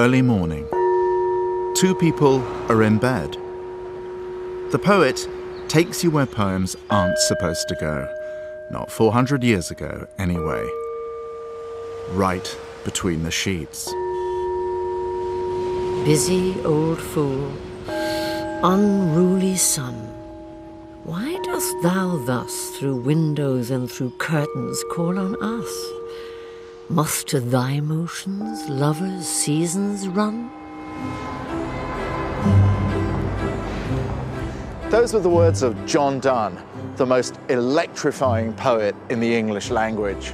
Early morning. Two people are in bed. The poet takes you where poems aren't supposed to go. Not 400 years ago, anyway. Right between the sheets. Busy old fool, unruly sun, why dost thou thus through windows and through curtains call on us? Must to thy motions lovers' seasons run? Those were the words of John Donne, the most electrifying poet in the English language.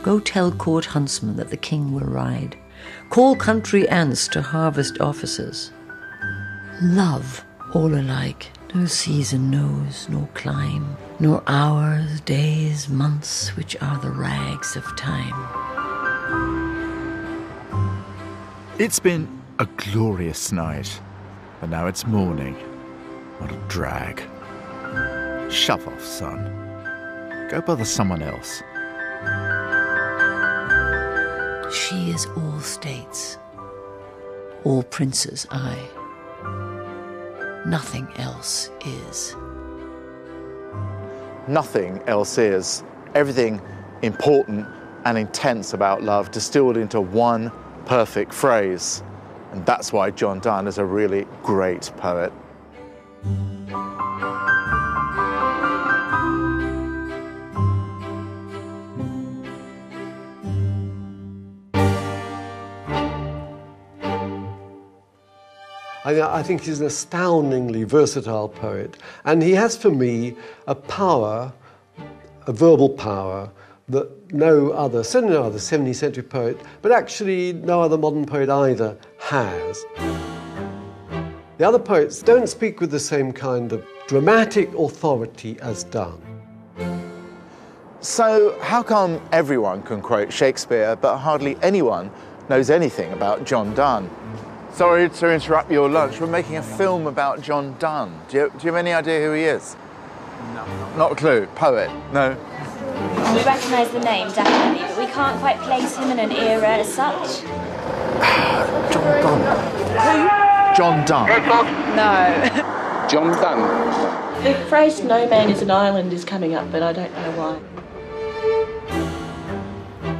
Go tell court huntsmen that the king will ride. Call country ants to harvest officers. Love, all alike, no season knows, nor clime, nor hours, days, months, which are the rags of time. It's been a glorious night, but now it's morning. What a drag. Shove off, son. Go bother someone else. She is all states, all princes I. Nothing else is. Nothing else is. Everything important and intense about love distilled into one perfect phrase. And that's why John Donne is a really great poet. I think he's an astoundingly versatile poet, and he has for me a power, a verbal power, that certainly no other 17th century poet, but actually no other modern poet either, has. The other poets don't speak with the same kind of dramatic authority as Donne. So how come everyone can quote Shakespeare, but hardly anyone knows anything about John Donne? Sorry to interrupt your lunch. We're making a film about John Donne. Do you have any idea who he is? No. Not a clue. Poet? No. We recognise the name, definitely, but we can't quite place him in an era as such. John Donne. Who? John Donne. No. John Donne. The phrase "no man is an island" is coming up, but I don't know why.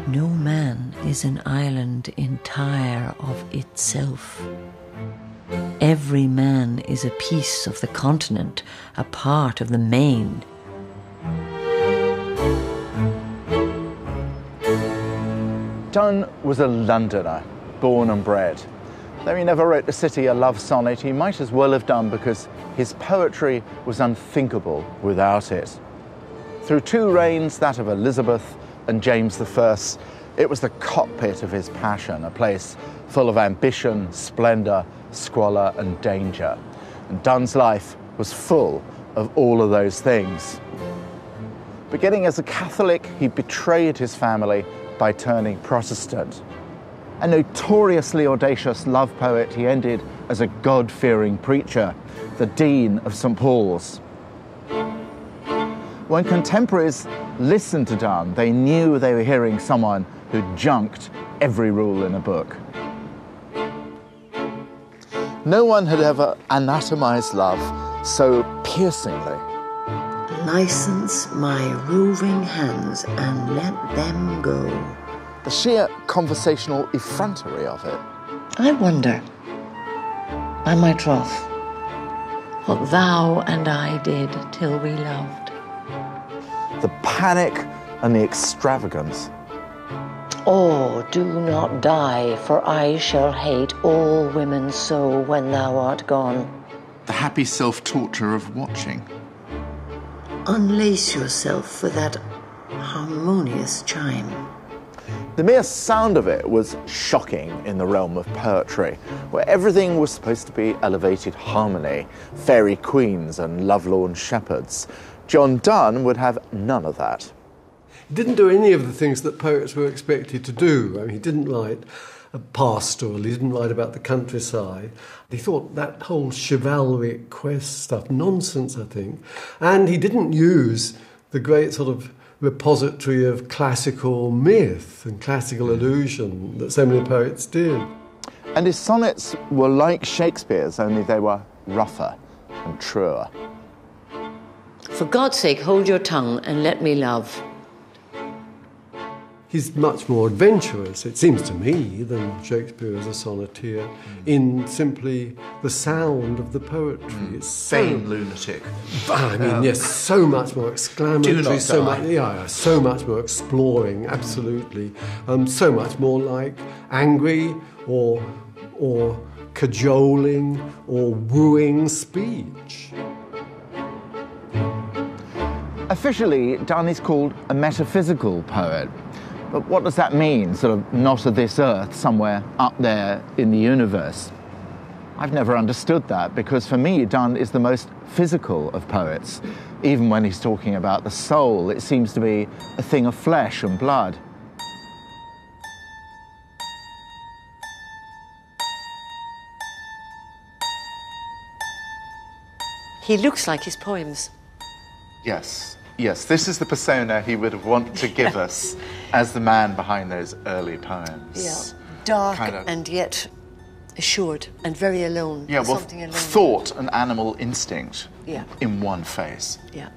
No man is an island entire of itself. Every man is a piece of the continent, a part of the main. Donne was a Londoner, born and bred. Though he never wrote the city a love sonnet, he might as well have done, because his poetry was unthinkable without it. Through two reigns, that of Elizabeth and James I, it was the cockpit of his passion, a place full of ambition, splendour, squalor and danger. And Donne's life was full of all of those things. Beginning as a Catholic, he betrayed his family by turning Protestant. A notoriously audacious love poet, he ended as a God-fearing preacher, the Dean of St. Paul's. When contemporaries listened to Donne, they knew they were hearing someone who junked every rule in a book. No one had ever anatomized love so piercingly. License my roving hands and let them go. The sheer conversational effrontery of it. I wonder, by my troth, what thou and I did till we loved. The panic and the extravagance. Oh, do not die, for I shall hate all women so when thou art gone. The happy self-torture of watching. Unlace yourself for that harmonious chime. The mere sound of it was shocking in the realm of poetry, where everything was supposed to be elevated harmony, fairy queens and lovelorn shepherds. John Donne would have none of that. He didn't do any of the things that poets were expected to do. I mean, he didn't write a pastoral, he didn't write about the countryside. He thought that whole chivalric quest stuff nonsense, I think. And he didn't use the great sort of repository of classical myth and classical illusion that so many poets did. And his sonnets were like Shakespeare's, only they were rougher and truer. For God's sake, hold your tongue and let me love. He's much more adventurous, it seems to me, than Shakespeare as a sonneteer, in simply the sound of the poetry. It's Vain lunatic. I mean, yes, so much more exclamatory, Do not so die. so much more exploring, absolutely. So much more like angry or cajoling or wooing speech. Officially, Donne is called a metaphysical poet. But what does that mean, sort of not of this earth, somewhere up there in the universe? I've never understood that, because for me, Donne is the most physical of poets. Even when he's talking about the soul, it seems to be a thing of flesh and blood. He looks like his poems. Yes, this is the persona he would have wanted to give us as the man behind those early poems. Yeah, dark Kind of- and yet assured and very alone. Yeah, well, Something alone. thought and animal instinct Yeah. in one face. Yeah.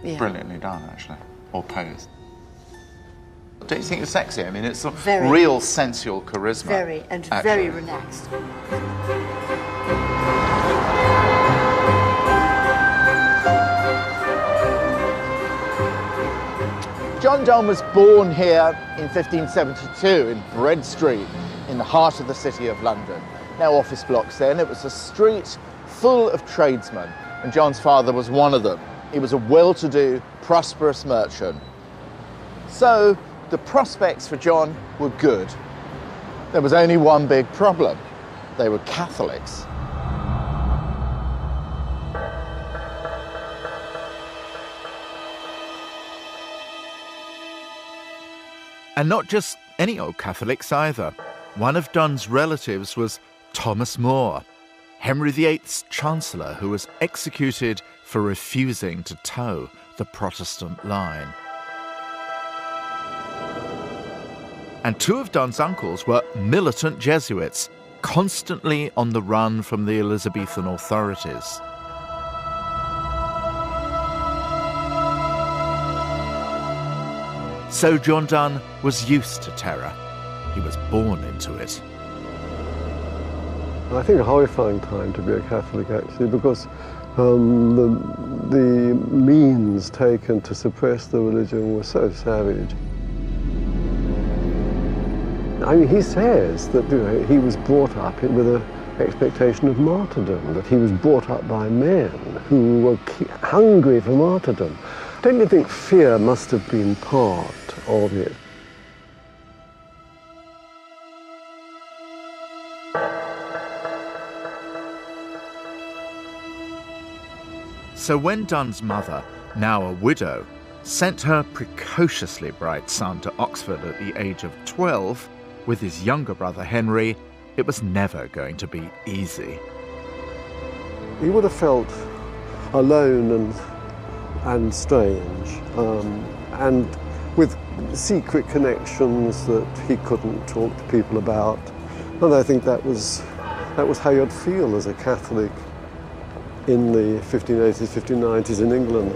Brilliantly done, actually, or posed. Don't you think it's sexy? I mean, it's a Very. real sensual charisma. Very, and actually. very relaxed. John Donne was born here in 1572 in Bread Street, in the heart of the city of London. No office blocks then. It was a street full of tradesmen, and John's father was one of them. He was a well-to-do, prosperous merchant. So the prospects for John were good. There was only one big problem. They were Catholics. And not just any old Catholics either. One of Donne's relatives was Thomas More, Henry VIII's Chancellor, who was executed for refusing to toe the Protestant line. And two of Donne's uncles were militant Jesuits, constantly on the run from the Elizabethan authorities. So John Donne was used to terror. He was born into it. I think a horrifying time to be a Catholic, actually, because the means taken to suppress the religion were so savage. I mean, he says that he was brought up with an expectation of martyrdom, that he was brought up by men who were hungry for martyrdom. Don't you think fear must have been part of it? So when Donne's mother, now a widow, sent her precociously bright son to Oxford at the age of 12 with his younger brother Henry, it was never going to be easy. He would have felt alone and strange, and with secret connections that he couldn't talk to people about. And I think that was how you'd feel as a Catholic in the 1580s, 1590s in England.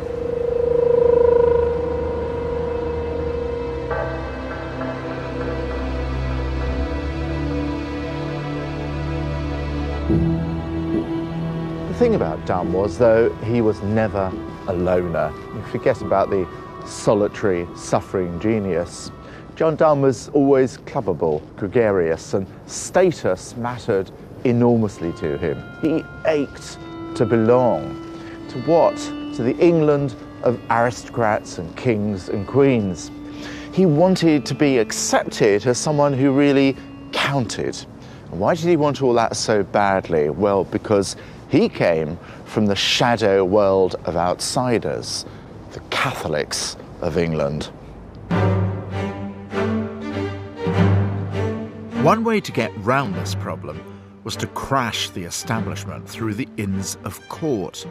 The thing about Donne was, though, he was never a loner. You forget about the solitary, suffering genius. John Donne was always clubbable, gregarious, and status mattered enormously to him. He ached to belong. To what? To the England of aristocrats and kings and queens. He wanted to be accepted as someone who really counted. And why did he want all that so badly? Well, because he came from the shadow world of outsiders, the Catholics of England. One way to get round this problem was to crash the establishment through the Inns of Court.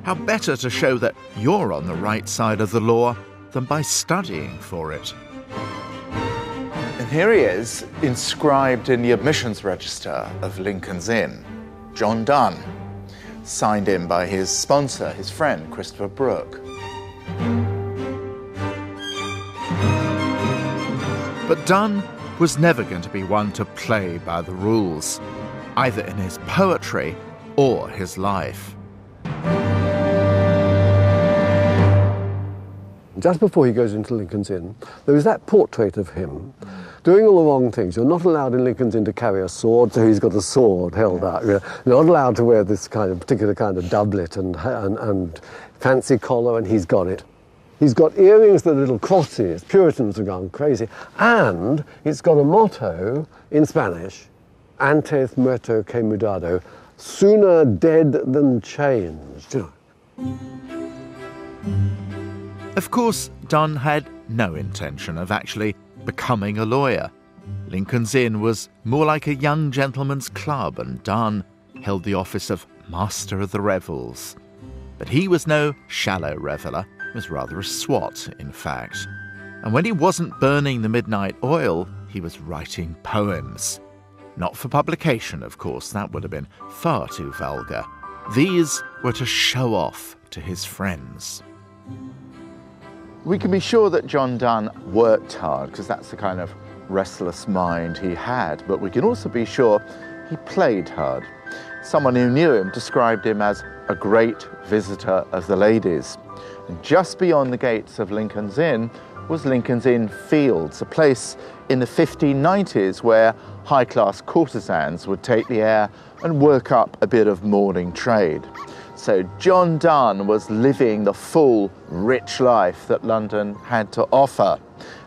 How better to show that you're on the right side of the law than by studying for it. And here he is, inscribed in the admissions register of Lincoln's Inn, John Donne, signed in by his sponsor, his friend, Christopher Brooke. But Donne was never going to be one to play by the rules, either in his poetry or his life. Just before he goes into Lincoln's Inn, there is that portrait of him doing all the wrong things. You're not allowed in Lincoln's Inn to carry a sword, so he's got a sword held out. You're not allowed to wear this kind of particular kind of doublet and fancy collar, and he's got it. He's got earrings that are little crosses. Puritans have gone crazy. And it's got a motto in Spanish, antes muerto que mudado, sooner dead than changed. You know. Of course, Donne had no intention of actually becoming a lawyer. Lincoln's Inn was more like a young gentleman's club, and Donne held the office of Master of the Revels. But he was no shallow reveller, was rather a swot, in fact. And when he wasn't burning the midnight oil, he was writing poems. Not for publication, of course, that would have been far too vulgar. These were to show off to his friends. We can be sure that John Donne worked hard, because that's the kind of restless mind he had, but we can also be sure he played hard. Someone who knew him described him as a great visitor of the ladies. And just beyond the gates of Lincoln's Inn was Lincoln's Inn Fields, a place in the 1590s where high-class courtesans would take the air and work up a bit of morning trade. So John Donne was living the full, rich life that London had to offer.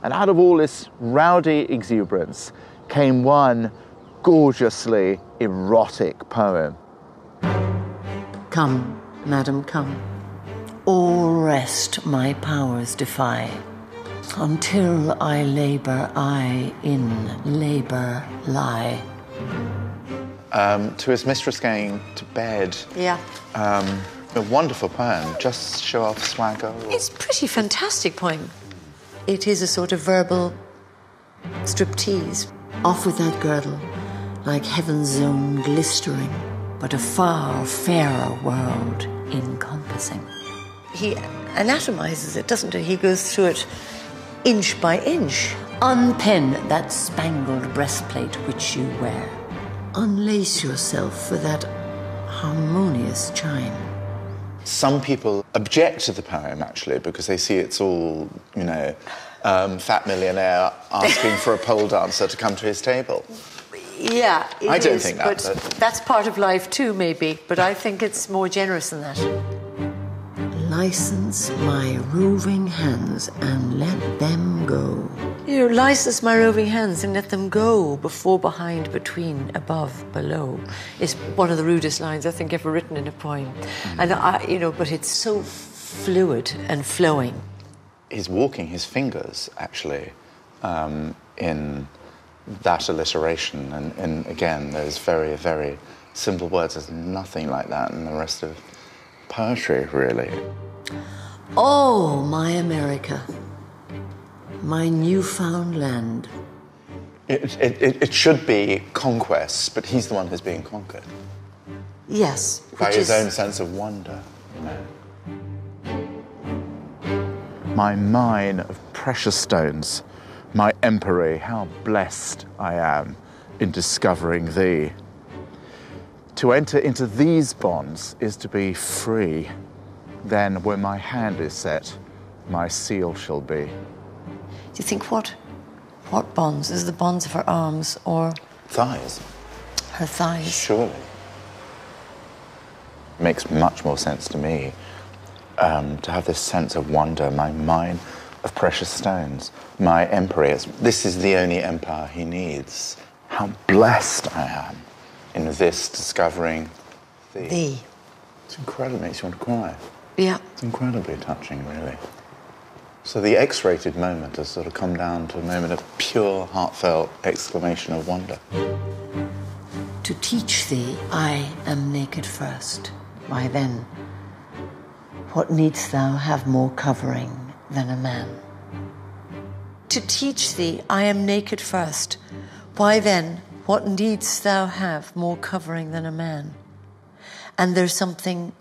And out of all this rowdy exuberance came one gorgeously erotic poem. Come, madam, come. All rest my powers defy. Until I labour, I in labour lie. To his mistress going to bed. Yeah. A wonderful poem. Just show off swagger. It's a pretty fantastic poem. It is a sort of verbal striptease. Off with that girdle, like heaven's zone glistering, but a far fairer world encompassing. He anatomizes it, doesn't he? He goes through it inch by inch. Unpin that spangled breastplate which you wear. Unlace yourself for that harmonious chime. Some people object to the poem, actually, because they see it's all, you know, fat millionaire asking for a pole dancer to come to his table. Yeah, I don't think that. But that's part of life too, maybe. But I think it's more generous than that. License my roving hands and let them go. You know, license my roving hands and let them go. Before, behind, between, above, below. It's one of the rudest lines I think ever written in a poem. And but it's so fluid and flowing. He's walking his fingers, actually, in that alliteration. And again, those very, very simple words. There's nothing like that in the rest of poetry, really. Oh, my America, my newfound land. It should be conquest, but he's the one who's being conquered. Yes. By his own sense of wonder, you know. My mine of precious stones, my empery, how blessed I am in discovering thee. To enter into these bonds is to be free. Then, when my hand is set, my seal shall be. Do you think what bonds? Is it the bonds of her arms or Thighs. her thighs? Surely. Makes much more sense to me to have this sense of wonder, my mine of precious stones, my empery. This is the only empire he needs. How blessed I am in this discovering thee. It's incredible, it makes you want to cry. Yeah. It's incredibly touching, really. So the X-rated moment has sort of come down to a moment of pure, heartfelt exclamation of wonder. To teach thee, I am naked first. Why then, what needst thou have more covering than a man. To teach thee, I am naked first. Why then, what needst thou have more covering than a man? And there's something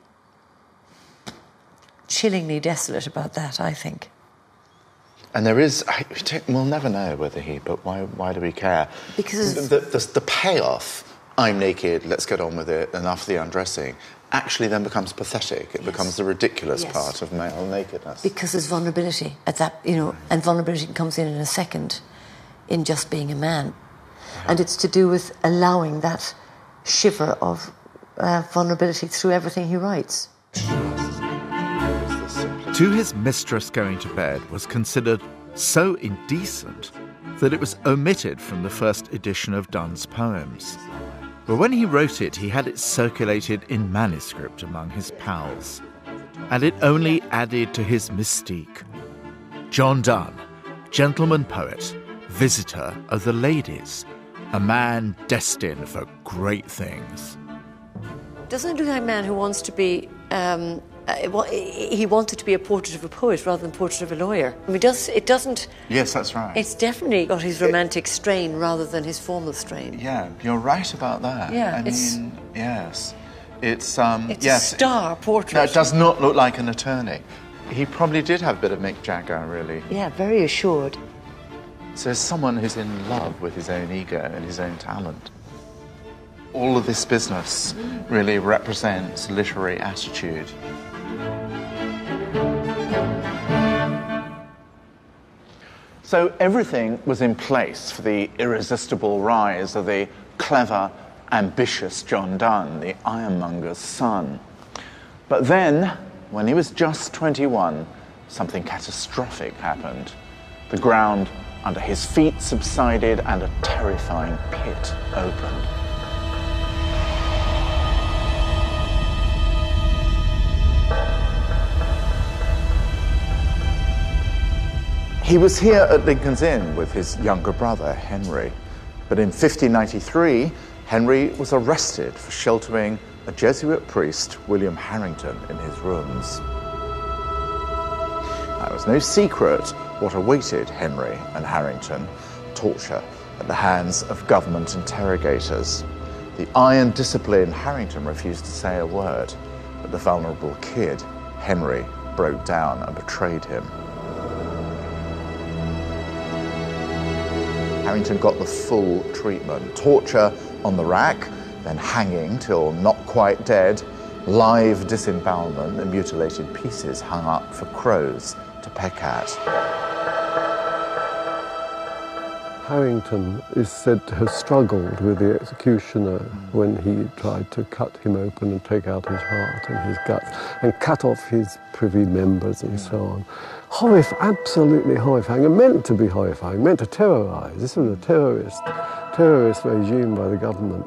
chillingly desolate about that, I think. And there is, we'll never know whether but why do we care? Because the payoff, I'm naked, let's get on with it, enough of the undressing, actually then becomes pathetic. It becomes the ridiculous part of male nakedness. Because there's vulnerability at that, and vulnerability comes in a second in just being a man. And it's to do with allowing that shiver of vulnerability through everything he writes. To His Mistress Going to Bed was considered so indecent that it was omitted from the first edition of Donne's poems. But when he wrote it, he had it circulated in manuscript among his pals, and it only added to his mystique. John Donne, gentleman poet, visitor of the ladies, a man destined for great things. Doesn't it look like a man who wants to be... he wanted to be a portrait of a poet rather than a portrait of a lawyer. I mean, it doesn't... Yes, that's right. It's definitely got his romantic strain rather than his formal strain. Yeah, you're right about that. Yeah, I mean, yes. It's a star portrait. No, it does not look like an attorney. He probably did have a bit of Mick Jagger, really. Yeah, very assured. So as someone who's in love with his own ego and his own talent, all of this business really represents literary attitude. So everything was in place for the irresistible rise of the clever, ambitious John Donne, the ironmonger's son. But then, when he was just 21, something catastrophic happened. The ground under his feet subsided and a terrifying pit opened. He was here at Lincoln's Inn with his younger brother, Henry. But in 1593, Henry was arrested for sheltering a Jesuit priest, William Harrington, in his rooms. Now, it was no secret what awaited Henry and Harrington: torture at the hands of government interrogators. The iron discipline, Harrington refused to say a word, but the vulnerable kid, Henry, broke down and betrayed him. Harrington got the full treatment: torture on the rack, then hanging till not quite dead, live disembowelment and mutilated pieces hung up for crows to peck at. Harrington is said to have struggled with the executioner when he tried to cut him open and take out his heart and his guts and cut off his privy members and so on. Absolutely horrifying, and meant to be horrifying, meant to terrorise. This was a terrorist regime by the government.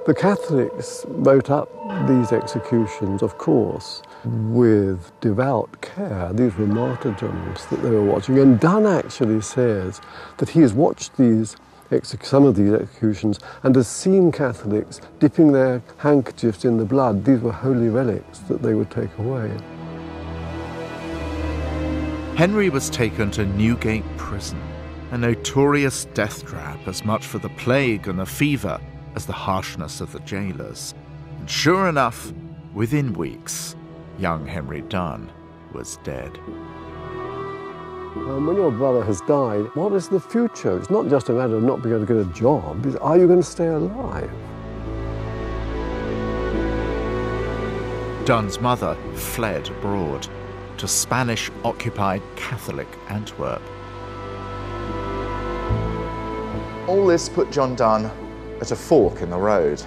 The Catholics wrote up these executions, of course, with devout care. These were martyrdoms that they were watching. And Donne actually says that he has watched some of these executions and has seen Catholics dipping their handkerchiefs in the blood. These were holy relics that they would take away. Henry was taken to Newgate Prison, a notorious death trap as much for the plague and the fever as the harshness of the jailers. And sure enough, within weeks, young Henry Donne was dead. When your brother has died, what is the future? It's not just a matter of not being able to get a job. It's, are you going to stay alive? Donne's mother fled abroad to Spanish-occupied Catholic Antwerp. All this put John Donne at a fork in the road.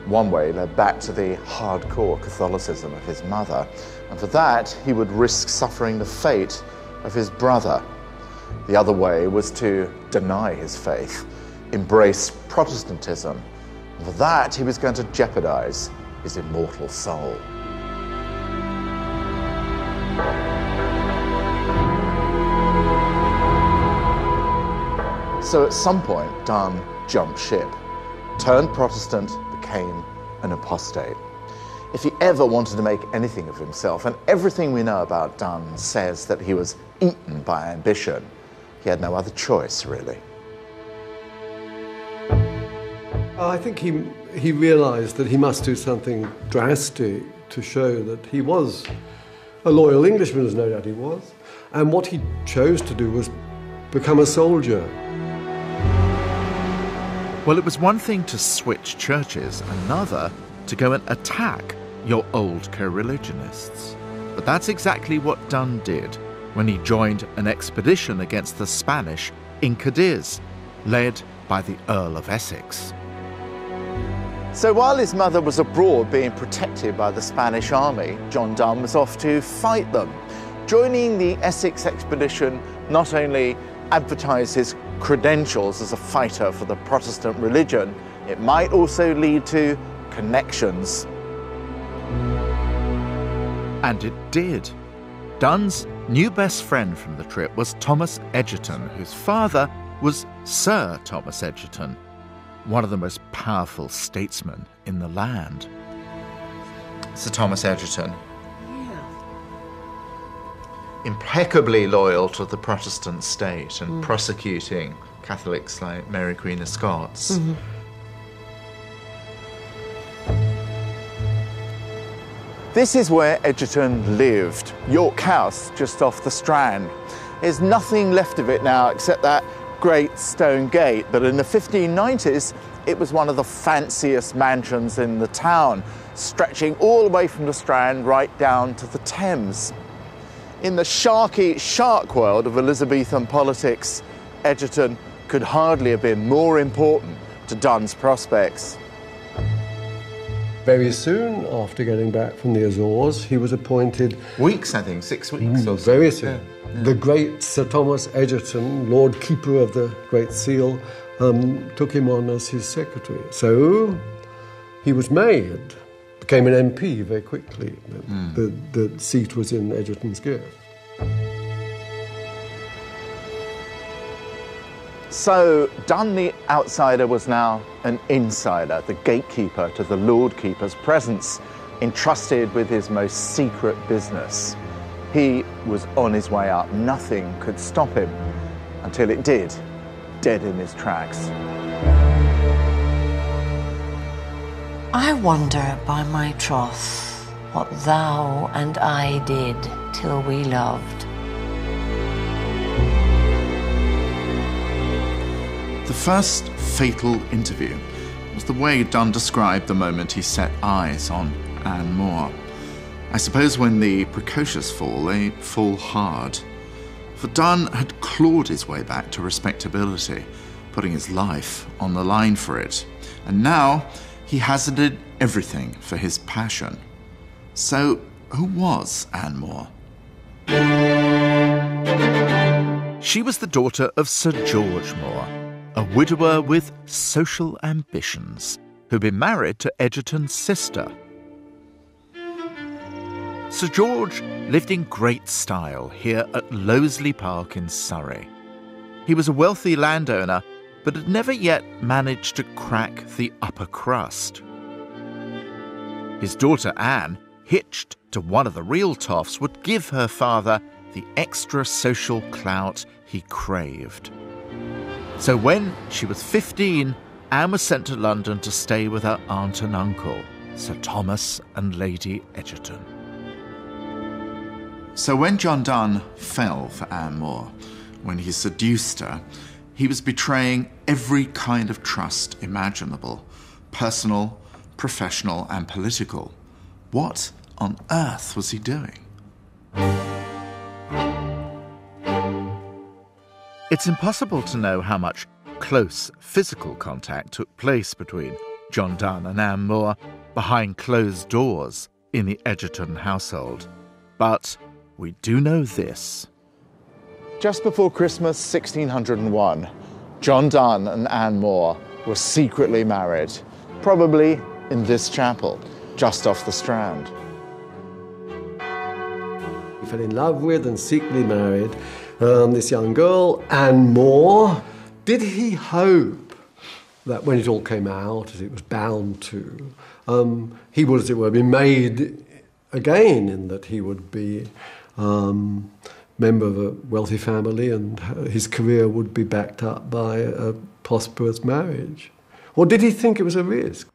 One way led back to the hardcore Catholicism of his mother, and for that he would risk suffering the fate of his brother. The other way was to deny his faith, embrace Protestantism, and for that he was going to jeopardize his immortal soul. So at some point, Donne jumped ship, turned Protestant, became an apostate. if he ever wanted to make anything of himself, and everything we know about Donne says that he was eaten by ambition, he had no other choice, really. I think he realised that he must do something drastic to show that he was a loyal Englishman, as no doubt he was, and what he chose to do was become a soldier. Well, it was one thing to switch churches, another to go and attack your old co-religionists. But that's exactly what Donne did when he joined an expedition against the Spanish in Cadiz, led by the Earl of Essex. So while his mother was abroad being protected by the Spanish army, John Donne was off to fight them. Joining the Essex expedition not only advertised his credentials as a fighter for the Protestant religion, it might also lead to connections. And it did. Donne's new best friend from the trip was Thomas Egerton, whose father was Sir Thomas Egerton, one of the most powerful statesmen in the land. Sir Thomas Egerton. Impeccably loyal to the Protestant state and prosecuting Catholics like Mary Queen of Scots. Mm-hmm. This is where Egerton lived, York House, just off the Strand. There's nothing left of it now except that great stone gate, but in the 1590s it was one of the fanciest mansions in the town, stretching all the way from the Strand right down to the Thames. In the sharky shark world of Elizabethan politics, Egerton could hardly have been more important to Donne's prospects. Very soon after getting back from the Azores, he was appointed... Weeks, I think, 6 weeks or so. Very soon. Yeah. The great Sir Thomas Egerton, Lord Keeper of the Great Seal, took him on as his secretary. So he was made, became an MP very quickly. The seat was in Egerton's gift. So Donne the outsider was now an insider, the gatekeeper to the Lord Keeper's presence, entrusted with his most secret business. He was on his way up. Nothing could stop him until it did, dead in his tracks. I wonder by my troth what thou and I did till we loved. The first fatal interview was the way Donne described the moment he set eyes on Anne More. I suppose when the precocious fall, they fall hard. For Donne had clawed his way back to respectability, putting his life on the line for it. And now he hazarded everything for his passion. So who was Anne More? She was the daughter of Sir George More, a widower with social ambitions, who'd been married to Egerton's sister. Sir George lived in great style here at Loseley Park in Surrey. He was a wealthy landowner, but had never yet managed to crack the upper crust. His daughter Anne, hitched to one of the real toffs, would give her father the extra social clout he craved. So when she was 15, Anne was sent to London to stay with her aunt and uncle, Sir Thomas and Lady Egerton. So when John Donne fell for Anne More, when he seduced her, he was betraying every kind of trust imaginable, personal, professional, and political. What on earth was he doing? It's impossible to know how much close physical contact took place between John Donne and Anne More behind closed doors in the Egerton household. But we do know this. Just before Christmas 1601, John Donne and Anne More were secretly married, probably in this chapel, just off the Strand. He fell in love with and secretly married this young girl, Anne More. Did he hope that when it all came out, as it was bound to, he would, as it were, be made again, in that he would be member of a wealthy family and his career would be backed up by a prosperous marriage. Or did he think it was a risk?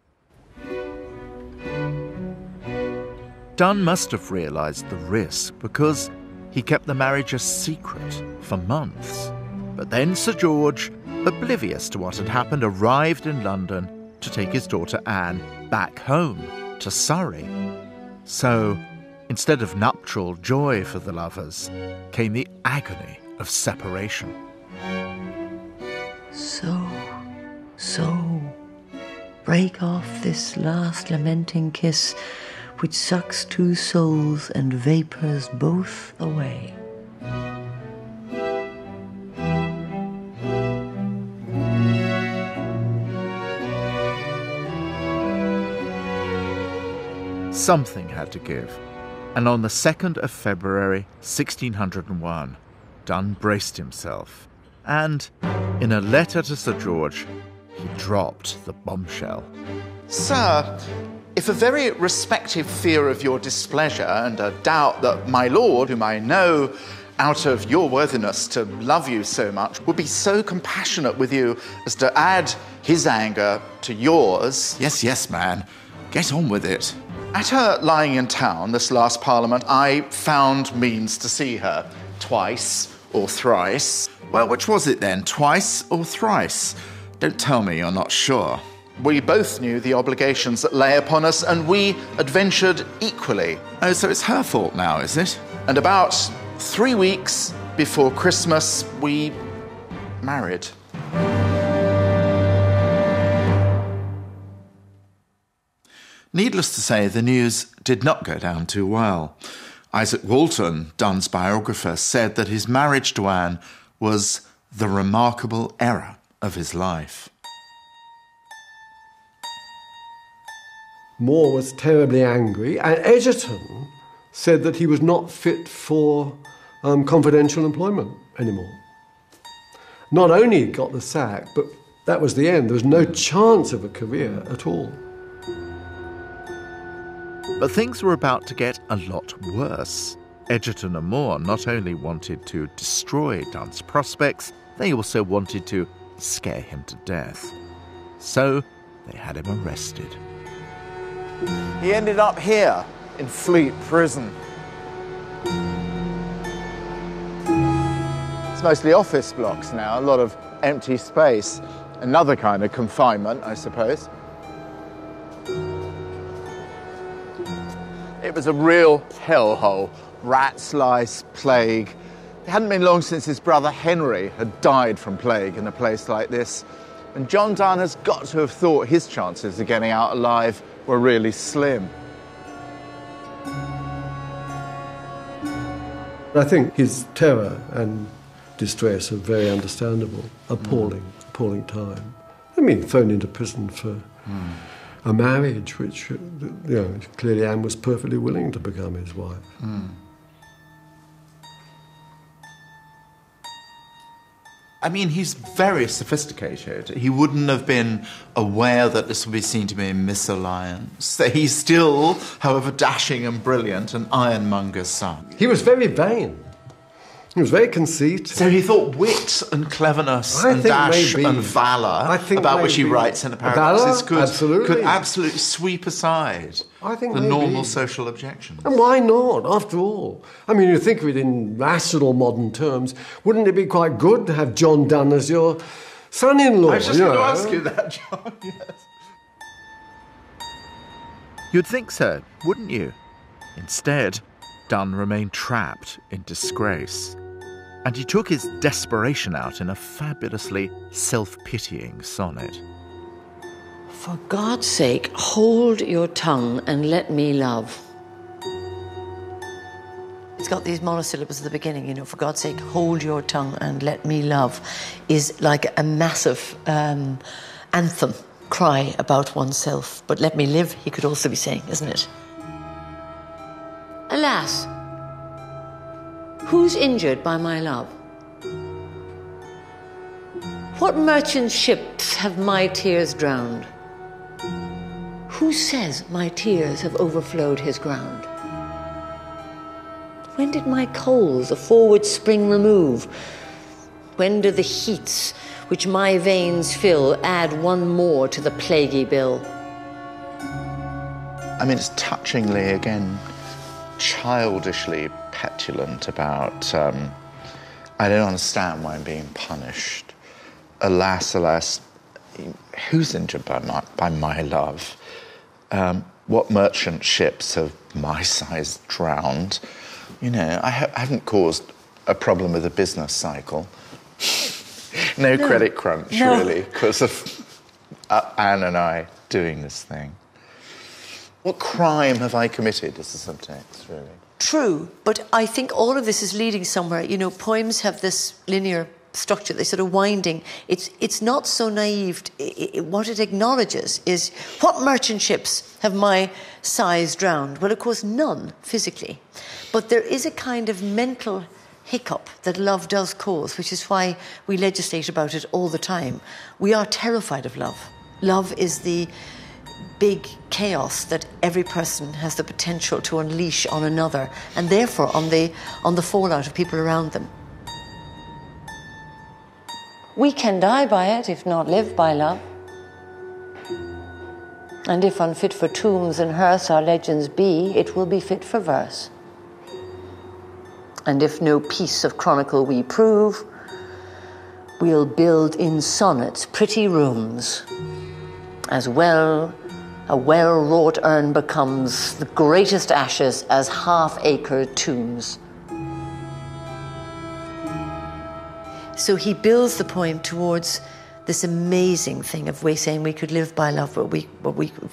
Donne must have realised the risk because he kept the marriage a secret for months. But then Sir George, oblivious to what had happened, arrived in London to take his daughter Anne back home to Surrey. So, instead of nuptial joy for the lovers, came the agony of separation. So, break off this last lamenting kiss, which sucks two souls and vapours both away. Something had to give, and on the 2nd of February 1601, Donne braced himself, and, in a letter to Sir George, he dropped the bombshell. Sir, if a very respective fear of your displeasure and a doubt that my lord, whom I know out of your worthiness to love you so much, would be so compassionate with you as to add his anger to yours... Yes, man. Get on with it. At her lying in town this last Parliament, I found means to see her twice or thrice. Well, which was it then, twice or thrice? Don't tell me you're not sure. We both knew the obligations that lay upon us, and we adventured equally. Oh, so it's her fault now, is it? And about 3 weeks before Christmas, we married. Needless to say, the news did not go down too well. Isaac Walton, Donne's biographer, said that his marriage to Anne was the remarkable error of his life. More was terribly angry, and Egerton said that he was not fit for confidential employment anymore. Not only got the sack, but that was the end. There was no chance of a career at all. But things were about to get a lot worse. Egerton and Moore not only wanted to destroy Donne's prospects, they also wanted to scare him to death. So they had him arrested. He ended up here in Fleet Prison. It's mostly office blocks now, a lot of empty space. Another kind of confinement, I suppose. It was a real hellhole. Rats, lice, plague. It hadn't been long since his brother Henry had died from plague in a place like this. And John Donne has got to have thought his chances of getting out alive were really slim. I think his terror and distress are very understandable. Appalling time. I mean, thrown into prison for a marriage which, clearly Anne was perfectly willing to become his wife. I mean, he's very sophisticated. He wouldn't have been aware that this would be seen to be a misalliance. That he's still, however dashing and brilliant, an ironmonger's son. He was very vain. He was very conceited. So he thought wit and cleverness and dash and valour, about which he writes in the paradoxes, could absolutely sweep aside the normal social objections. And why not, after all? I mean, you think of it in rational modern terms, wouldn't it be quite good to have John Donne as your son-in-law? I was just going to ask you that, John, yes. You'd think so, wouldn't you? Instead, Donne remained trapped in disgrace. And he took his desperation out in a fabulously self-pitying sonnet. For God's sake, hold your tongue and let me love. It's got these monosyllables at the beginning, for God's sake, hold your tongue and let me love, is like a massive anthem, cry about oneself. But let me live, he could also be saying, isn't it? Alas, who's injured by my love? What merchant ships have my tears drowned? Who says my tears have overflowed his ground? When did my coals a forward spring remove? When do the heats which my veins fill add one more to the plaguey bill? I mean, it's touchingly, again, childishly petulant about, I don't understand why I'm being punished. Alas, alas, who's injured by my love? What merchant ships have my size drowned? You know, I haven't caused a problem with the business cycle. No credit crunch, really, because of Anne and I doing this thing. What crime have I committed is the subtext, really? True, but I think all of this is leading somewhere. You know, poems have this linear structure, they sort of winding. It's not so naive. What it acknowledges is, what merchant ships have my size drowned? Well, of course, none physically. But there is a kind of mental hiccup that love does cause, which is why we legislate about it all the time. We are terrified of love. Love is the big chaos that every person has the potential to unleash on another, and therefore on the fallout of people around them. We can die by it, if not live by love. And if unfit for tombs and hearse our legends be, it will be fit for verse. And if no piece of chronicle we prove, we'll build in sonnets pretty rooms. As well, a well-wrought urn becomes the greatest ashes as half-acre tombs. So he builds the poem towards this amazing thing of we saying we could live by love, but we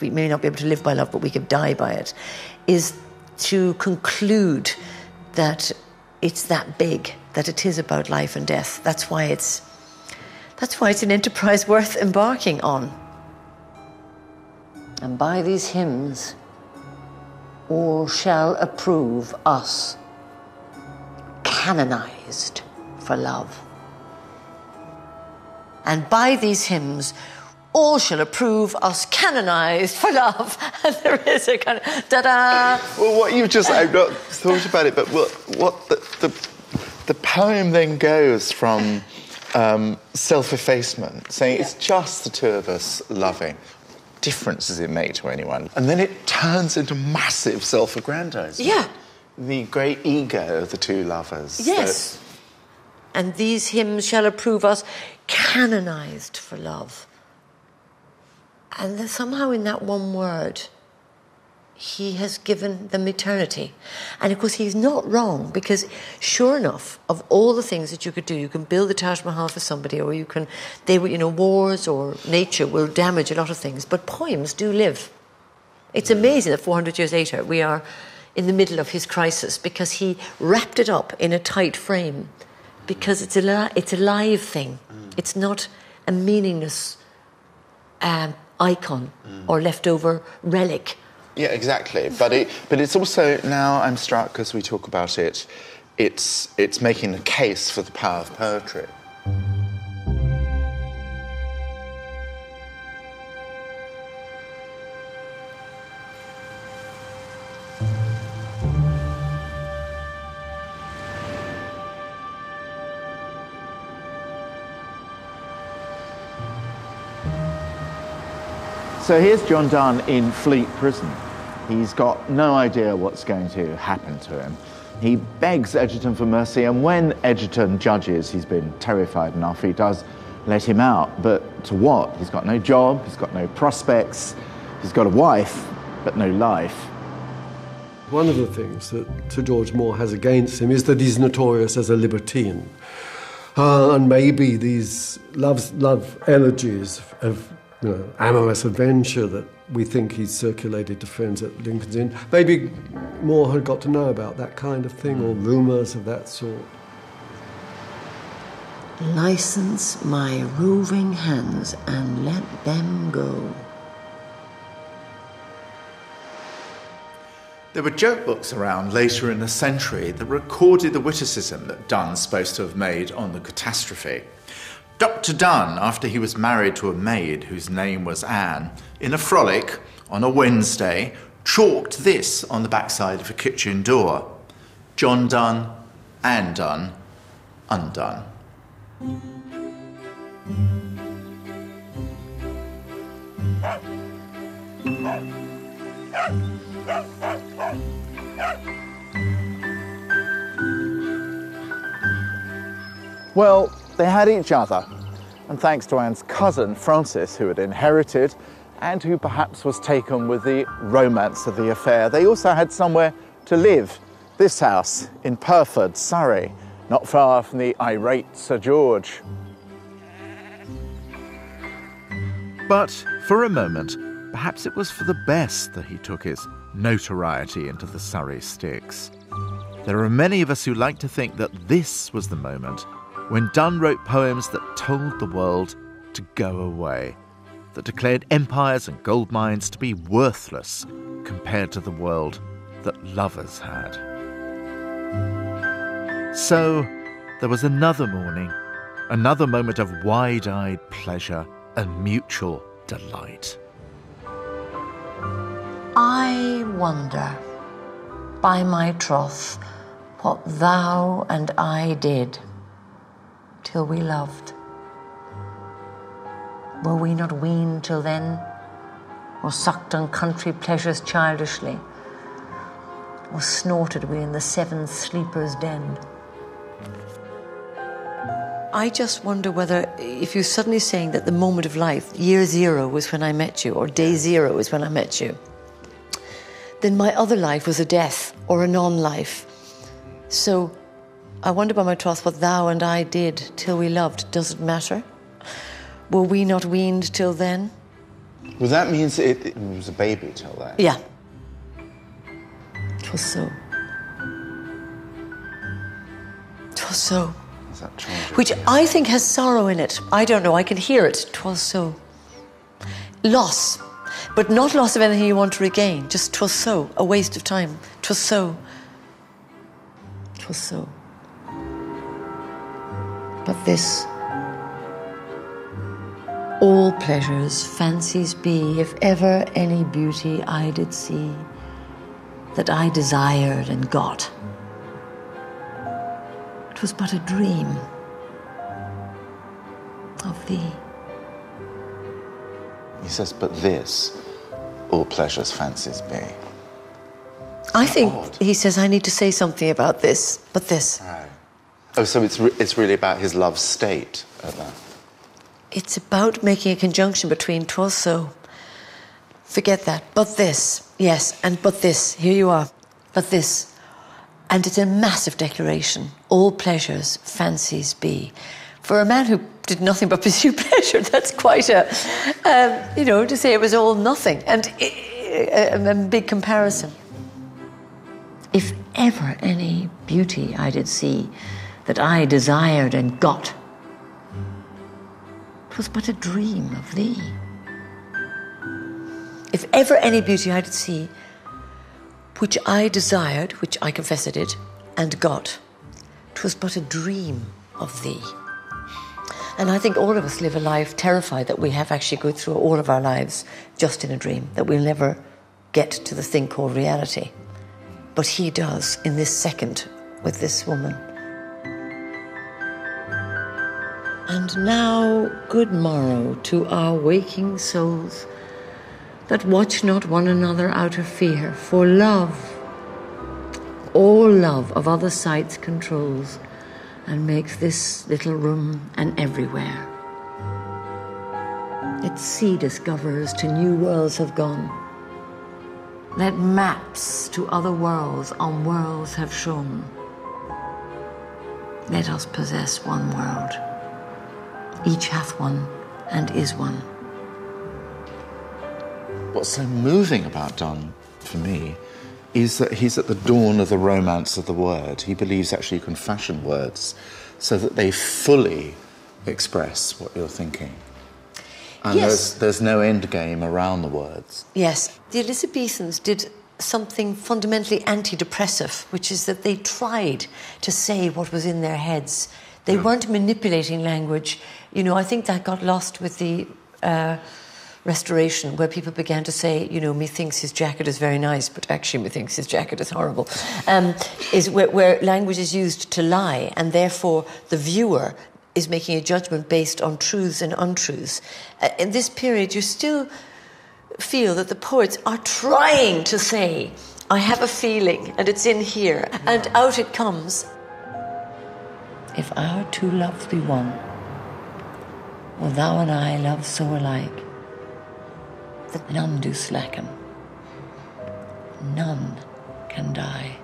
may not be able to live by love, but we could die by it, is to conclude that it's that big, that it is about life and death. That's why it's an enterprise worth embarking on. And by these hymns, all shall approve us canonized for love. And by these hymns, all shall approve us canonized for love. And there is a kind of ta-da. Well, what you've just, I've not thought about it, but what the poem then goes from self-effacement, saying it's just the two of us loving. Difference does it make to anyone? And then it turns into massive self-aggrandizement. Yeah. The great ego of the two lovers. Yes. And these hymns shall approve us canonized for love. And then somehow in that one word, he has given them eternity. And of course, he's not wrong, because sure enough, of all the things that you could do, you can build the Taj Mahal for somebody, or you can, wars or nature will damage a lot of things, but poems do live. It's amazing that 400 years later, we are in the middle of his crisis, because he wrapped it up in a tight frame, because it's a live thing. It's not a meaningless icon or leftover relic. Yeah, exactly. But it's also, now I'm struck, as we talk about it, it's making a case for the power of poetry. So here's John Donne in Fleet Prison. He's got no idea what's going to happen to him. He begs Egerton for mercy, and when Egerton judges he's been terrified enough, he does let him out. But to what? He's got no job, he's got no prospects, he's got a wife, but no life. One of the things that Sir George Moore has against him is that he's notorious as a libertine. And maybe these love elegies of amorous adventure that we think he's circulated to friends at Lincoln's Inn. Maybe Moore had got to know about that kind of thing, or rumours of that sort. License my roving hands and let them go. There were joke books around later in the century that recorded the witticism that Donne's supposed to have made on the catastrophe. Dr. Donne, after he was married to a maid whose name was Anne, in a frolic on a Wednesday, chalked this on the backside of a kitchen door: John Donne, Anne Donne, undone. Well, they had each other, and thanks to Anne's cousin Frances, who had inherited and who perhaps was taken with the romance of the affair, they also had somewhere to live. This house in Purford, Surrey, not far from the irate Sir George. But for a moment, perhaps it was for the best that he took his notoriety into the Surrey sticks. There are many of us who like to think that this was the moment when Donne wrote poems that told the world to go away, that declared empires and gold mines to be worthless compared to the world that lovers had. So there was another morning, another moment of wide-eyed pleasure and mutual delight. I wonder, by my troth, what thou and I did till we loved. Were we not weaned till then, or sucked on country pleasures childishly, or snorted we in the seven sleepers' den? I just wonder whether, if you're suddenly saying that the moment of life, year zero was when I met you, or day zero is when I met you, then my other life was a death or a non-life. So I wonder by my troth what thou and I did till we loved. Does it matter? Were we not weaned till then? Well, that means it was a baby till then. Yeah. 'Twas so. 'Twas so. Is that tragic? Which I think has sorrow in it. I don't know, I can hear it. 'Twas so. Loss. But not loss of anything you want to regain. Just 'twas so. A waste of time. 'Twas so. 'Twas so. But this, all pleasures, fancies be, if ever any beauty I did see, that I desired and got, 'twas but a dream of thee. He says, but this, all pleasures, fancies be. I think odd. he says, I need to say something about this, but this. Right. Oh, so it's really about his love state at that. It's about making a conjunction between 'twas so, forget that, but this, yes, and but this, here you are, but this. And it's a massive declaration, all pleasures, fancies be. For a man who did nothing but pursue pleasure, that's quite a, to say it was all nothing, and a big comparison. If ever any beauty I did see, that I desired and got, 'twas but a dream of thee. If ever any beauty I did see, which I desired, which I confess I did, and got, 'twas but a dream of thee. And I think all of us live a life terrified that we have actually go through all of our lives just in a dream, that we'll never get to the thing called reality. But he does in this second with this woman. And now, good morrow to our waking souls, that watch not one another out of fear, for love, all love of other sights controls, and makes this little room an everywhere. Its sea discoverers to new worlds have gone. Let maps to other worlds on worlds have shown. Let us possess one world. Each hath one and is one. What's so moving about Donne, for me, is that he's at the dawn of the romance of the word. He believes actually you can fashion words so that they fully express what you're thinking. And yes. there's no end game around the words. Yes. The Elizabethans did something fundamentally antidepressive, which is that they tried to say what was in their heads. They weren't manipulating language. You know, I think that got lost with the Restoration, where people began to say, you know, methinks his jacket is very nice, but actually methinks his jacket is horrible, is where language is used to lie, and therefore the viewer is making a judgment based on truths and untruths. In this period, you still feel that the poets are trying to say, I have a feeling, and it's in here, and out it comes. If our two love be one, or thou and I love so alike, that none do slacken, none can die.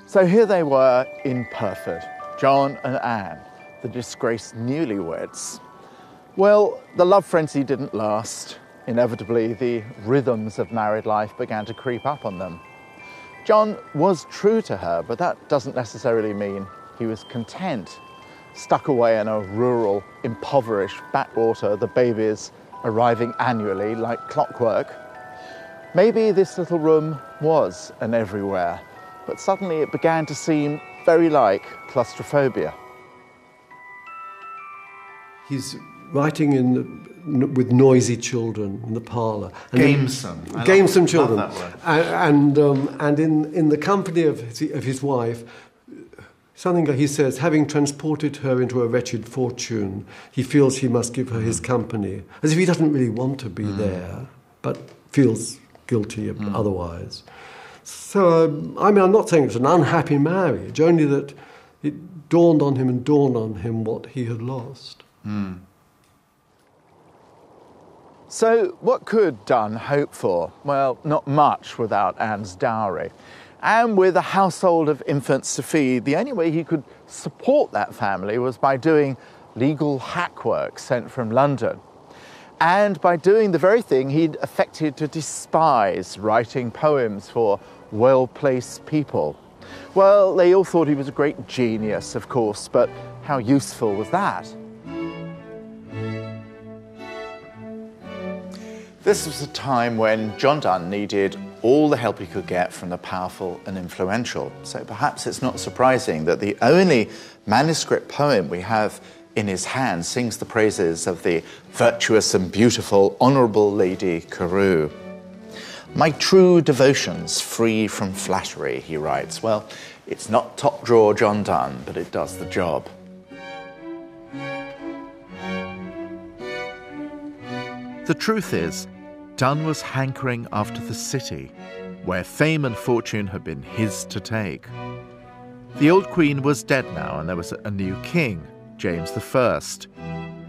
So here they were in Perthford, John and Anne, the disgraced newlyweds. Well, the love frenzy didn't last. Inevitably, the rhythms of married life began to creep up on them. John was true to her, but that doesn't necessarily mean he was content. Stuck away in a rural, impoverished backwater, the babies arriving annually like clockwork. Maybe this little room was an everywhere, but suddenly it began to seem very like claustrophobia. He's writing with noisy children in the parlour. Gamesome children. Love that word. And in the company of his wife, something he says, having transported her into a wretched fortune, he feels he must give her his company, as if he doesn't really want to be there, but feels guilty otherwise. So, I mean, I'm not saying it's an unhappy marriage, only that it dawned on him what he had lost. So what could Donne hope for? Well, not much without Anne's dowry. And with a household of infants to feed, the only way he could support that family was by doing legal hack work sent from London. And by doing the very thing he'd affected to despise, writing poems for well-placed people. Well, they all thought he was a great genius, of course, but how useful was that? This was a time when John Donne needed all the help he could get from the powerful and influential. So perhaps it's not surprising that the only manuscript poem we have in his hand sings the praises of the virtuous and beautiful Honourable Lady Carew. My true devotion's free from flattery, he writes. Well, it's not top drawer John Donne, but it does the job. The truth is, Donne was hankering after the city, where fame and fortune had been his to take. The old queen was dead now, and there was a new king, James I.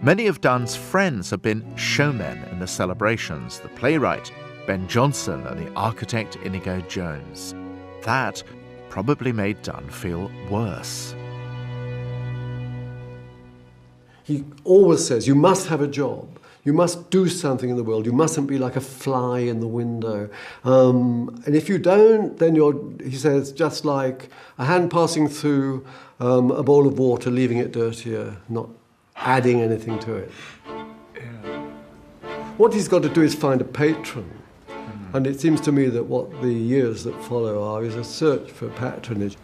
Many of Donne's friends had been showmen in the celebrations, the playwright Ben Jonson and the architect Inigo Jones. That probably made Donne feel worse. He always says, you must have a job. You must do something in the world. You mustn't be like a fly in the window. And if you don't, then you're, he says, just like a hand passing through a bowl of water, leaving it dirtier, not adding anything to it. Yeah. What he's got to do is find a patron. And it seems to me that what the years that follow are is a search for patronage.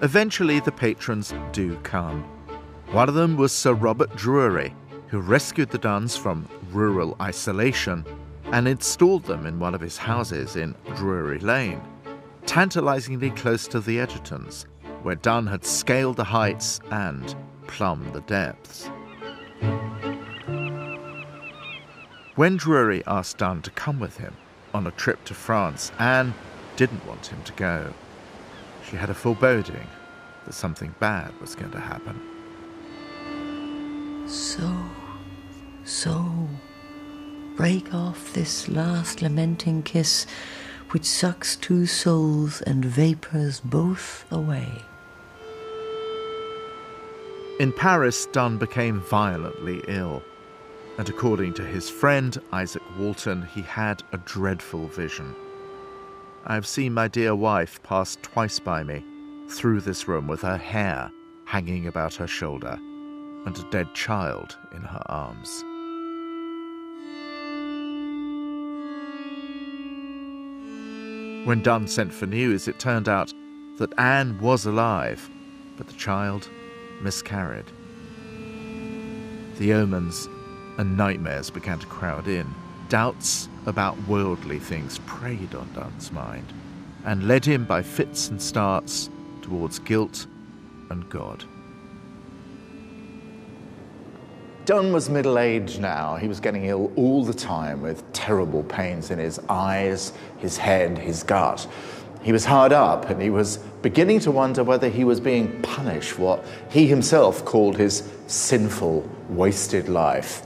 Eventually, the patrons do come. One of them was Sir Robert Drury, who rescued the Donnes from rural isolation and installed them in one of his houses in Drury Lane, tantalisingly close to the Egertons, where Donne had scaled the heights and plumbed the depths. When Drury asked Donne to come with him on a trip to France, Anne didn't want him to go. She had a foreboding that something bad was going to happen. So, break off this last lamenting kiss, which sucks two souls and vapours both away. In Paris, Donne became violently ill, and according to his friend Isaac Walton, he had a dreadful vision. I have seen my dear wife pass twice by me through this room with her hair hanging about her shoulder. and a dead child in her arms. When Donne sent for news, it turned out that Anne was alive, but the child miscarried. The omens and nightmares began to crowd in. Doubts about worldly things preyed on Donne's mind and led him by fits and starts towards guilt and God. Donne was middle-aged now. He was getting ill all the time with terrible pains in his eyes, his head, his gut. He was hard up and he was beginning to wonder whether he was being punished for what he himself called his sinful, wasted life.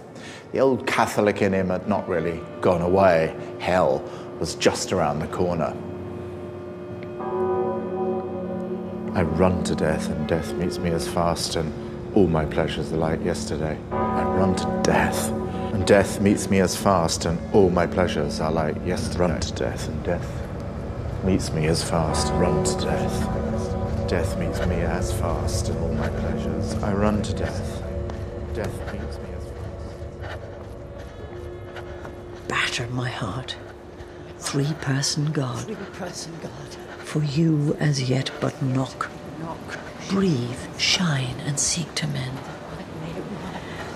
The old Catholic in him had not really gone away. Hell was just around the corner. I run to death and death meets me as fast and all my pleasures are like yesterday. I run to death and death meets me as fast and all my pleasures are like yesterday. Run to death and death meets me as fast. Run to death. Death meets me as fast and all my pleasures. I run to death. Death meets me as fast. Batter my heart. Three-person God. Three-person God. For you as yet but knock. Breathe, shine, and seek to mend.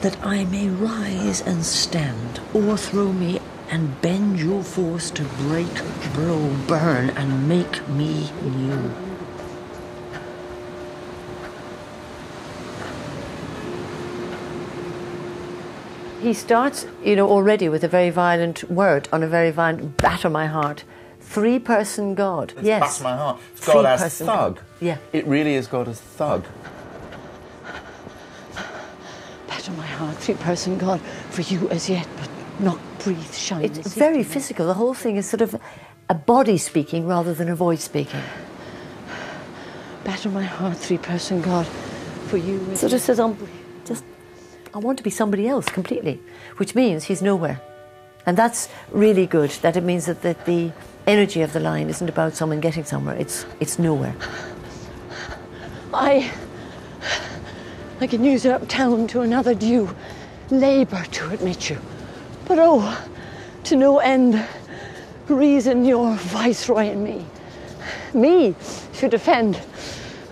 That I may rise and stand, o'erthrow me and bend your force to break, blow, burn, and make me new. He starts, already with a very violent word, on a very violent, batter my heart. Three-person God. It's yes. batter my heart. It's God as Three-person thug. God. Yeah. It really is God as thug. Batter my heart, three-person God, for you as yet, but not breathe, shine. It's very physical. The whole thing is sort of a body speaking rather than a voice speaking. Batter my heart, three-person God, for you as So just says, I want to be somebody else completely, which means he's nowhere. And that's really good, that it means that the energy of the line isn't about someone getting somewhere, it's nowhere. I can use up town to another due, labour to admit you. But oh, to no end, reason your viceroy in me. Me should defend,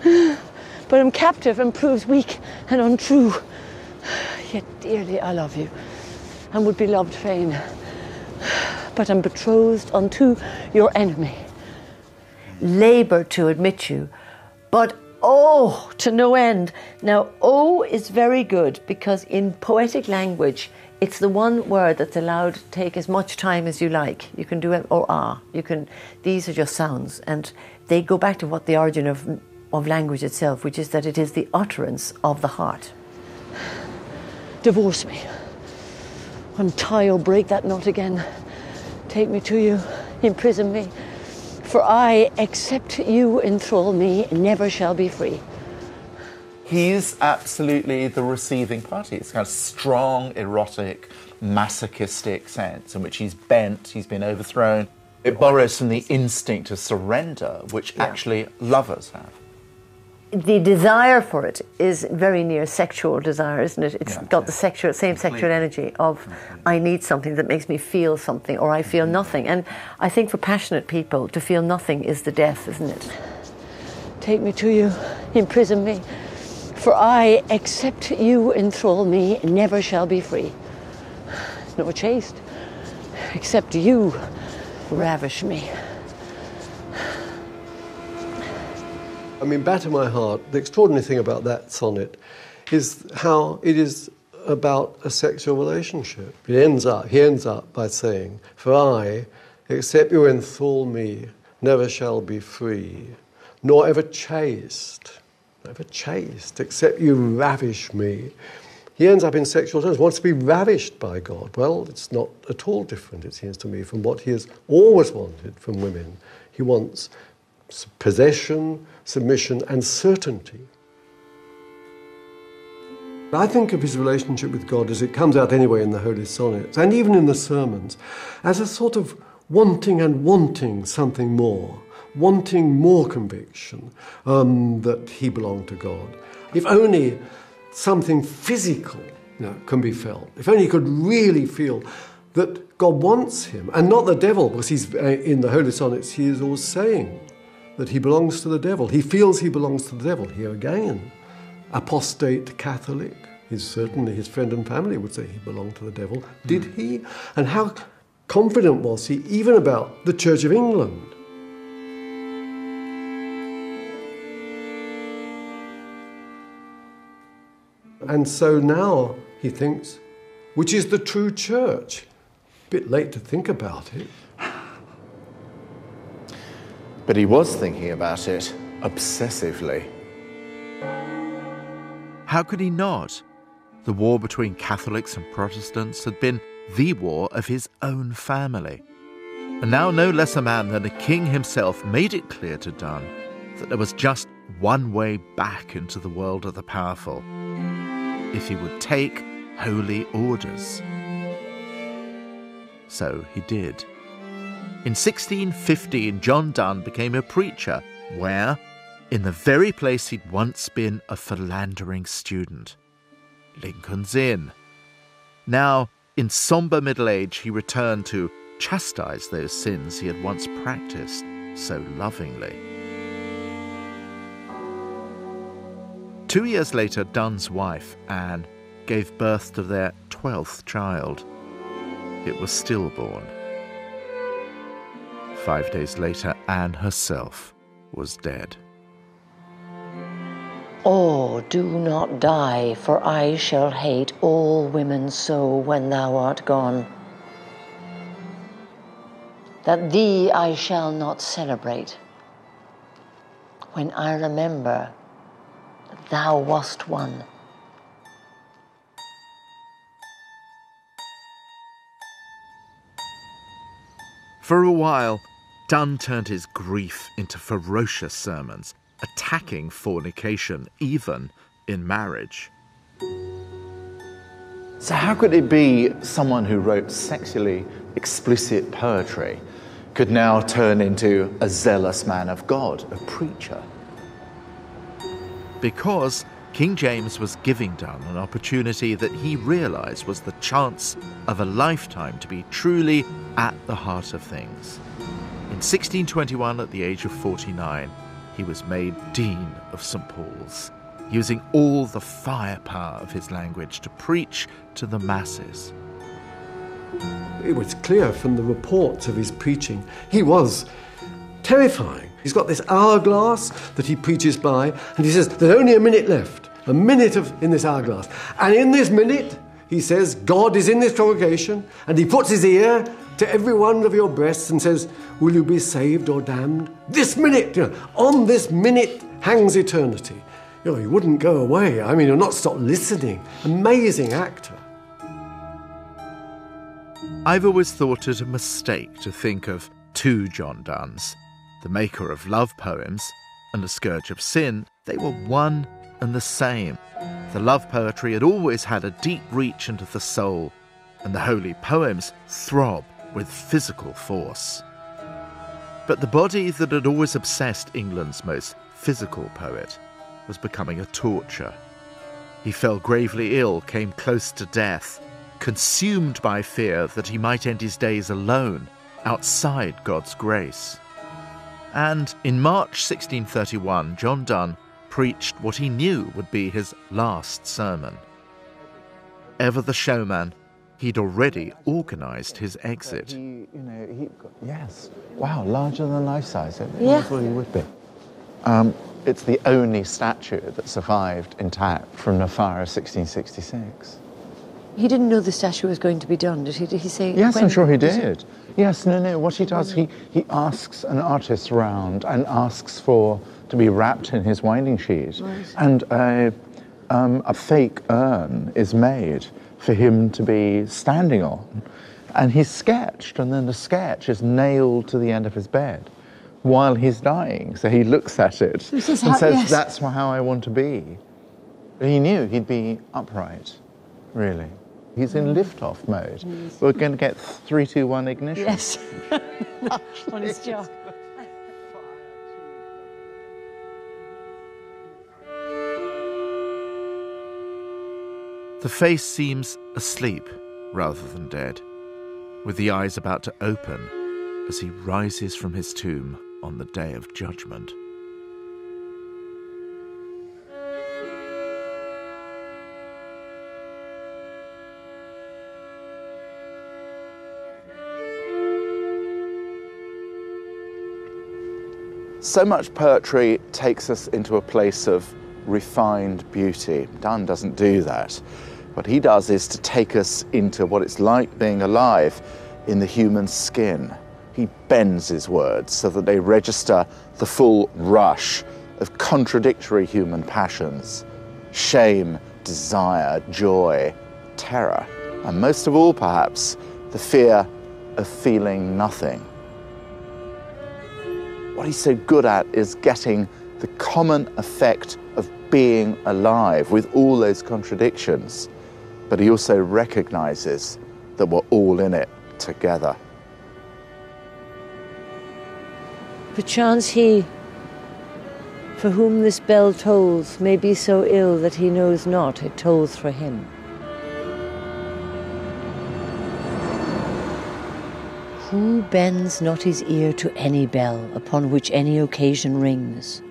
but am captive and proves weak and untrue. Yet dearly I love you, and would be loved fain, but am betrothed unto your enemy. Labour to admit you, but oh, to no end. Now, oh is very good because in poetic language, it's the one word that's allowed to take as much time as you like. You can do it, or ah. These are just sounds, and they go back to what the origin of language itself, which is that it is the utterance of the heart. Divorce me. Untie or break that knot again. Take me to you, imprison me. For I, except you enthrall me, never shall be free. He's absolutely the receiving party. It's kind of strong, erotic, masochistic sense in which he's bent, he's been overthrown. It borrows from the instinct of surrender, which actually lovers have. The desire for it is very near sexual desire, isn't it? It's got the same sexual energy of I need something that makes me feel something, or I feel nothing. And I think for passionate people, to feel nothing is the death, isn't it? Take me to you, imprison me. For I, except you enthrall me, never shall be free. Nor chaste, except you ravish me. I mean, batter my heart, the extraordinary thing about that sonnet is how it is about a sexual relationship. He ends up by saying, for I, except you enthrall me, never shall be free, nor ever chaste, except you ravish me. He ends up in sexual terms, wants to be ravished by God. Well, it's not at all different, it seems to me, from what he has always wanted from women. He wants possession, submission, and certainty. I think of his relationship with God, as it comes out anyway in the Holy Sonnets, and even in the sermons, as a sort of wanting something more, wanting more conviction that he belonged to God. If only something physical, can be felt, if only he could really feel that God wants him, and not the devil, because he's in the Holy Sonnets, he is always saying that he belongs to the devil. He feels he belongs to the devil. Here again, apostate Catholic. Certainly his friend and family would say he belonged to the devil. Did he? And how confident was he even about the Church of England? And so now he thinks, which is the true church? A bit late to think about it. But he was thinking about it obsessively. How could he not? The war between Catholics and Protestants had been the war of his own family. And now no less a man than a king himself made it clear to Donne that there was just one way back into the world of the powerful, if he would take holy orders. So he did. In 1615, John Donne became a preacher, where, in the very place he'd once been a philandering student, Lincoln's Inn. Now, in sombre middle age, he returned to chastise those sins he had once practiced so lovingly. 2 years later, Donne's wife, Anne, gave birth to their 12th child. It was stillborn. 5 days later, Anne herself was dead. Oh, do not die, for I shall hate all women so when thou art gone, that thee I shall not celebrate, when I remember that thou wast one. For a while, Donne turned his grief into ferocious sermons, attacking fornication, even in marriage. So how could it be someone who wrote sexually explicit poetry could now turn into a zealous man of God, a preacher? Because King James was giving Donne an opportunity that he realised was the chance of a lifetime to be truly at the heart of things. In 1621, at the age of 49, he was made Dean of St. Paul's, using all the firepower of his language to preach to the masses. It was clear from the reports of his preaching, he was terrifying. He's got this hourglass that he preaches by, and he says, there's only a minute left, a minute in this hourglass. And in this minute, he says, God is in this congregation, and he puts his ear to every one of your breasts and says, will you be saved or damned? This minute, on this minute hangs eternity. He wouldn't go away. He'll not stop listening. Amazing actor. I've always thought it a mistake to think of two John Donnes, the maker of love poems and the scourge of sin. They were one and the same. The love poetry had always had a deep reach into the soul, and the holy poems throb with physical force. But the body that had always obsessed England's most physical poet was becoming a torture. He fell gravely ill, came close to death, consumed by fear that he might end his days alone, outside God's grace. And in March 1631, John Donne preached what he knew would be his last sermon. Ever the showman, he'd already organised his exit. Yes. Wow, larger than life size. Yeah. That's what he would be. It's the only statue that survived intact from the fire of 1666. He didn't know the statue was going to be done, did he say? Yes, I'm sure he did. Yes, no. What he does, he asks an artist around and asks to be wrapped in his winding sheet. Right. And a fake urn is made for him to be standing on. And he's sketched, and then the sketch is nailed to the end of his bed while he's dying. So he looks at it and says, yes, that's how I want to be. But he knew he'd be upright, really. He's in lift-off mode. We're going to get 3, 2, 1 ignition. Yes. On his job. The face seems asleep rather than dead, with the eyes about to open as he rises from his tomb on the day of judgment. So much poetry takes us into a place of refined beauty. Donne doesn't do that. What he does is to take us into what it's like being alive in the human skin. He bends his words so that they register the full rush of contradictory human passions: shame, desire, joy, terror, and most of all, perhaps, the fear of feeling nothing. What he's so good at is getting the common effect of being alive with all those contradictions, but he also recognizes that we're all in it together. Perchance he, for whom this bell tolls, may be so ill that he knows not it tolls for him. Who bends not his ear to any bell upon which any occasion rings?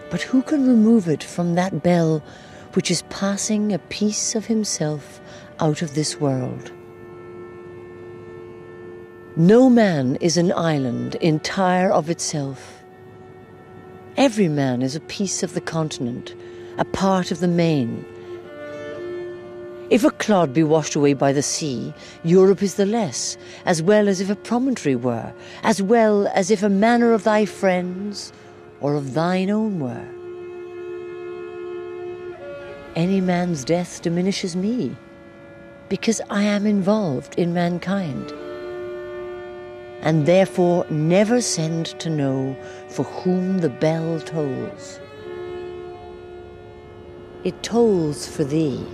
But who can remove it from that bell which is passing a piece of himself out of this world? No man is an island entire of itself. Every man is a piece of the continent, a part of the main. If a clod be washed away by the sea, Europe is the less, as well as if a promontory were, as well as if a manor of thy friends or of thine own were. Any man's death diminishes me, because I am involved in mankind, and therefore never send to know for whom the bell tolls. It tolls for thee,